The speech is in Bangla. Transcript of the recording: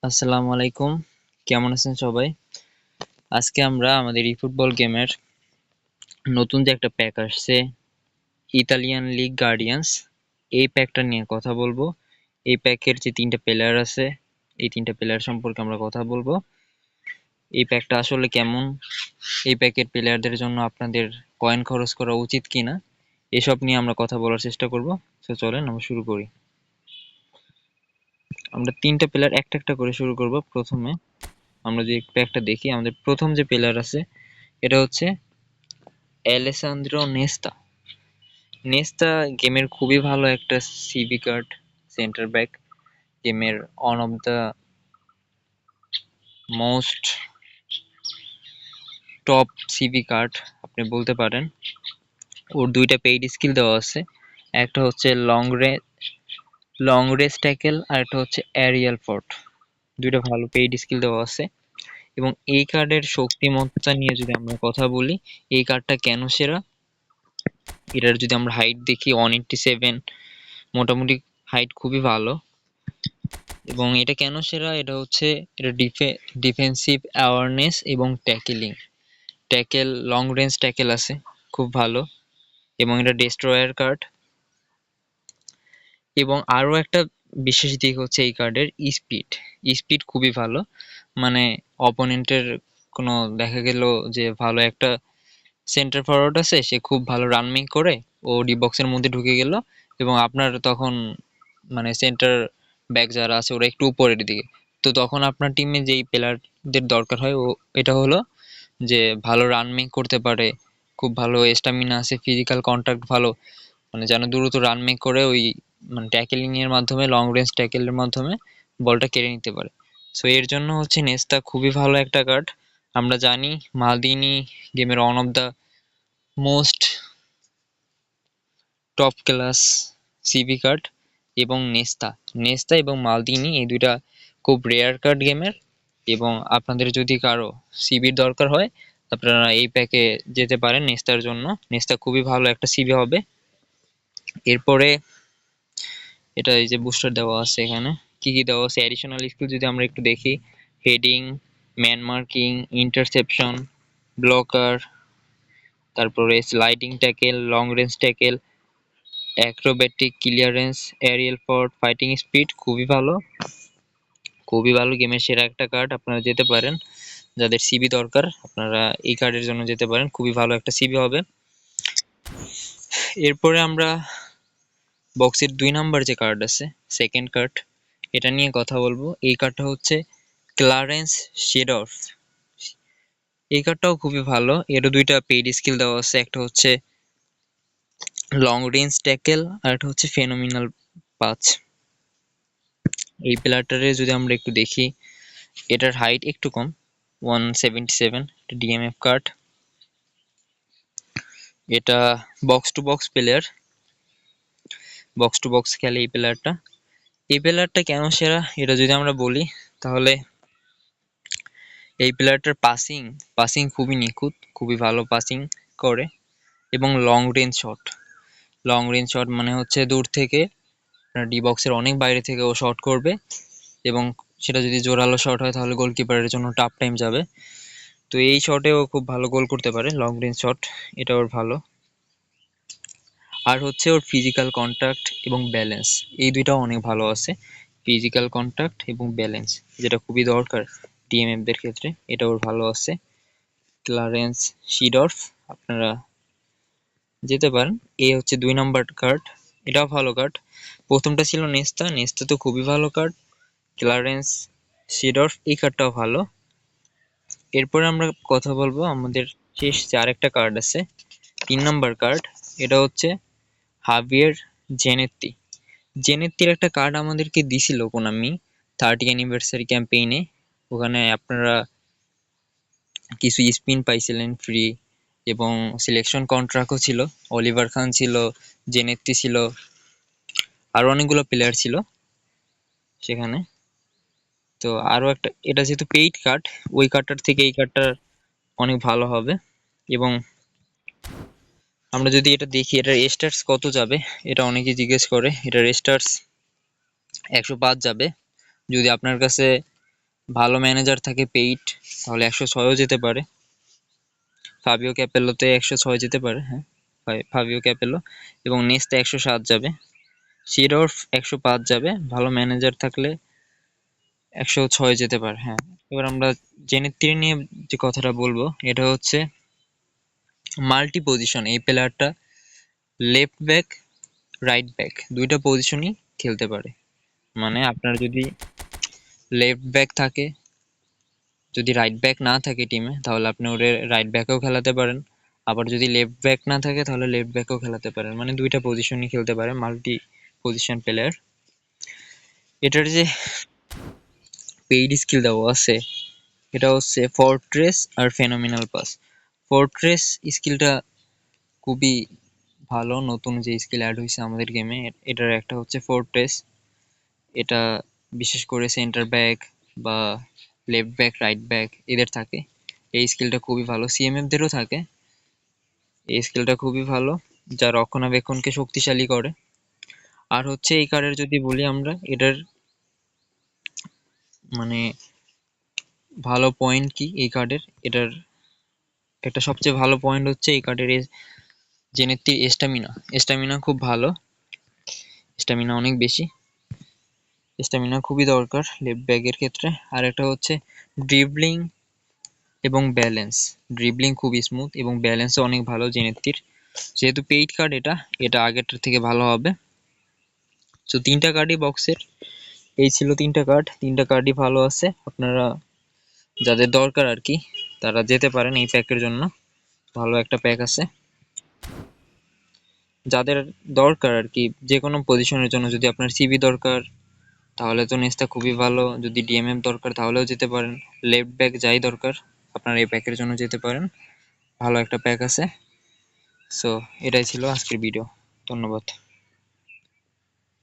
আসসালামু আলাইকুম। কেমন আছেন সবাই? আজকে আমরা আমাদের ফুটবল গেমের নতুন যে একটা প্যাক আসছে, ইতালিয়ান লিগ গার্ডিয়ান্স, এই প্যাকটা নিয়ে কথা বলবো। এই প্যাকের যে 3টা প্লেয়ার আছে, এই 3টা প্লেয়ার সম্পর্কে আমরা কথা বলবো। এই প্যাকটা আসলে কেমন, এই প্যাকের প্লেয়ারদের জন্য আপনাদের কয়েন খরচ করা উচিত কিনা, এসব নিয়ে আমরা কথা বলার চেষ্টা করব। তো চলেন আমরা শুরু করি। আমরা 3টা প্লেয়ার একটা একটা করে শুরু করব। প্রথমে আমরা যে প্যাকটা দেখি, আমাদের প্রথম যে প্লেয়ার আছে এটা হচ্ছে অ্যালেসান্দ্রো নেস্তা। নেস্তা গেমের খুবই ভালো একটা সিভি কার্ড, সেন্টার ব্যাক, গেমের on of the most top CV card আপনি বলতে পারেন। ওর 2টা পেইড স্কিল দেওয়া আছে, একটা হচ্ছে লং রেস ট্যাকেল আর একটা হচ্ছে অ্যারিয়াল ফোর্ট। 2টা ভালো পেইড স্কিল দেওয়া আছে। এবং এই কার্ডের শক্তিমত্তা নিয়ে যদি আমরা কথা বলি, এই কার্ডটা কেন সেরা, এটার যদি আমরা হাইট দেখি 187, মোটামুটি হাইট খুবই ভালো। এবং এটা কেন সেরা, এটা হচ্ছে এটা ডিফেন্সিভ অ্যাওয়ারনেস এবং ট্যাকেল লং রেঞ্জ ট্যাকেল আছে খুব ভালো। এবং এটা ডেস্ট্রয়ার কার্ড। এবং আরো একটা বিশেষ দিক হচ্ছে এই কার্ডের স্পিড খুবই ভালো। মানে অপোনেন্টের কোনো দেখা গেল যে ভালো একটা সেন্টার ফরওয়ার্ড আছে, সে খুব ভালো রান মেক করে ও ডি বক্সের মধ্যে ঢুকে গেল, এবং আপনার তখন মানে সেন্টার ব্যাক যারা আছে ওরা একটু উপরের দিকে, তো তখন আপনার টিমে যেই প্লেয়ারদের দরকার হয় ও এটা হলো যে ভালো রান মেক করতে পারে, খুব ভালো স্টামিনা আছে, ফিজিক্যাল কন্ট্যাক্ট ভালো, মানে যেন দ্রুত রান মেক করে ওই মানে ট্যাকেলিং এর মাধ্যমে, লং রেঞ্জ ট্যাকেলের মাধ্যমে বলটা কেড়ে নিতে পারে। সো এর জন্য হচ্ছে নেস্তা খুবই ভালো একটা কার্ড। আমরা জানি মালদিনি গেমের one of the most top class CV card. এবং নেস্তা এবং মালদিনি এই 2টা খুব রেয়ার কার্ড গেমের। এবং আপনাদের যদি কারো সিবির দরকার হয়, আপনারা এই প্যাকে যেতে পারেন নেস্তার জন্য। নেস্তা খুবই ভালো একটা সিবি হবে। এরপরে এটা এই যে বুস্টার দেওয়া আছে, এখানে কি কি দেওয়া আছে অ্যাডিশনাল স্কিল যদি আমরা একটু দেখি, heading, man marking, interception, blocker, তারপরে sliding tackle, long range tackle, acrobatic clearance, aerial fort, fighting speed খুবই ভালো গেমের সেরা একটা কার্ড। আপনারা যেতে পারেন, যাদের সিবি দরকার আপনারা এই কার্ডের জন্য যেতে পারেন, খুবই ভালো একটা সিবি হবে। এরপরে আমরা বক্সের 2 নাম্বার যে কার্ড আছে, সেকেন্ড কার্ড, এটা নিয়ে কথা বলবো। এই কার্ডটা হচ্ছে ক্লারেন্স শেডর্ফ। এই কার্ডটাও খুবই ভালো, এরও 2টা পেইড স্কিল দেওয়া আছে, একটা হচ্ছে লং রেঞ্জ ট্যাকেল আর একটা হচ্ছে ফেনোমিনাল পাঁচ। এই প্লেয়ারটারে যদি আমরা একটু দেখি, এটার হাইট একটু কম, 177, ডিএমএফ কার্ড। এটা box to box player, box to box খেলে এই প্লেয়ারটা। এই প্লেয়ারটা কেন সেরা এটা যদি আমরা বলি, তাহলে এই প্লেয়ারটার পাসিং খুবই নিখুঁত, খুবই ভালো পাসিং করে। এবং লং রেঞ্জ শট মানে হচ্ছে দূর থেকে ডি বক্সের অনেক বাইরে থেকে ও শট করবে, এবং সেটা যদি জোরালো শট হয় তাহলে গোলকিপারের জন্য টাফ টাইম যাবে। তো এই শটেও খুব ভালো গোল করতে পারে, লং রেঞ্জ শট এটা ওর ভালো। আর হচ্ছে ওর ফিজিক্যাল কন্ট্যাক্ট এবং ব্যালেন্স, এই 2টাও অনেক ভালো আছে। ফিজিক্যাল কন্ট্যাক্ট এবং ব্যালেন্স যেটা খুবই দরকার ডিএমএফ দের ক্ষেত্রে, এটা ওর ভালো আছে। ক্লারেন্স শিডর্ফ আপনারা যেতে পারেন। এই হচ্ছে 2 নাম্বার কার্ড, এটাও ভালো কার্ড। প্রথমটা ছিল নেস্তা তো খুবই ভালো কার্ড। ক্লারেন্স শিডর্ফ এই কার্ডটাও ভালো। এরপরে আমরা কথা বলবো আমাদের শেষ যে আরেকটা কার্ড আছে, 3 নাম্বার কার্ড, এটা হচ্ছে হাভিয়ের জেনেত্তির একটা কার্ড আমাদেরকে দিছিল কোনামি 30 অ্যানিভার্সারি ক্যাম্পেইনে। ওখানে আপনারা কিছু স্পিন পাইছিলেন ফ্রি, এবং সিলেকশন কন্ট্রাক্টও ছিল, অলিভার খান ছিল, জেনেত্তি ছিল, আরো অনেকগুলো প্লেয়ার ছিল সেখানে। তো আরো একটা, এটা যেহেতু পেইড কার্ড, ওই কার্ডটার থেকে এই কার্ডটা অনেক ভালো হবে। এবং আমরা যদি এটা দেখি এটার স্ট্যাটস কত যাবে, এটা অনেকেই জিজ্ঞেস করে, এটার স্ট্যাটস 105 যাবে। যদি আপনার কাছে ভালো ম্যানেজার থাকে পেইড, তাহলে 106ও যেতে পারে। ফাবিও ক্যাপেলোতে 106 যেতে পারে, হ্যাঁ ফাবিও ক্যাপেলো। এবং নেস্তা 107 যাবে, সিডর্ফ 105 যাবে, ভালো ম্যানেজার থাকলে 106 যেতে পারে, হ্যাঁ। এবার আমরা জেনেত্রী নিয়ে যে কথাটা বলবো, এটা হচ্ছে মাল্টি পজিশন। এই প্লেয়ারটা লেফট ব্যাক, রাইট ব্যাক দুইটা পজিশনই খেলতে পারে। মানে আপনার যদি লেফট ব্যাক থাকে, যদি রাইট ব্যাক না থাকে টিমে, তাহলে আপনি ওরে রাইট ব্যাকেও খেলাতে পারেন। আবার যদি লেফট ব্যাক না থাকে, তাহলে লেফট ব্যাকেও খেলাতে পারেন। মানে দুইটা পজিশনই খেলতে পারে, মাল্টি পজিশন প্লেয়ার। এটার যে পেইড স্কিল দেওয়া আছে, এটা হচ্ছে ফোর্ট্রেস আর ফেনোমেনাল পাস। ফোর্ট্রেস স্কিলটা খুবই ভালো, নতুন যে স্কিল অ্যাড হয়েছে আমাদের গেমে, এটার একটা হচ্ছে ফোর্ট্রেস। এটা বিশেষ করে সেন্টার ব্যাক বা লেফট ব্যাক, রাইট ব্যাক এদের থাকে। এই স্কিলটা খুবই ভালো, সিএমএফদেরও থাকে। এই স্কিলটা খুবই ভালো, যা রক্ষণাবেক্ষণকে শক্তিশালী করে। আর হচ্ছে এই কার্ডের যদি বলি আমরা, এটার মানে ভালো পয়েন্ট কি এই কার্ডের, এটার একটা সবচেয়ে ভালো পয়েন্ট হচ্ছে এই কার্ডের জেনেত্রীর স্ট্যামিনা। স্ট্যামিনা খুব ভালো, স্ট্যামিনা অনেক বেশি, স্ট্যামিনা খুবই দরকার লেফট ব্যাকের ক্ষেত্রে। আর একটা হচ্ছে ড্রিবলিং এবং ব্যালেন্স। ড্রিবলিং খুব স্মুথ এবং ব্যালেন্সও অনেক ভালো জেনেত্রীর। যেহেতু পেইড কার্ড, এটা এটা আগেরটার থেকে ভালো হবে। তো তিনটা কার্ডই বক্সের, এই ছিল তিনটা কার্ড। তিনটা কার্ডই ভালো আছে, আপনারা যাদের দরকার আর কি, তারা যেতে পারেন এই প্যাকের জন্য। ভালো একটা প্যাক আছে যাদের দরকার আর কি, যে কোনো পজিশনের জন্য। যদি আপনার সিবি দরকার, তাহলে তো নেস্তা খুবই ভালো। যদি ডিএমএফ দরকার, তাহলেও যেতে পারেন। লেফট ব্যাক যাই দরকার, আপনার এই প্যাকের জন্য যেতে পারেন। ভালো একটা প্যাক আছে। সো এটাই ছিল আজকের ভিডিও, ধন্যবাদ।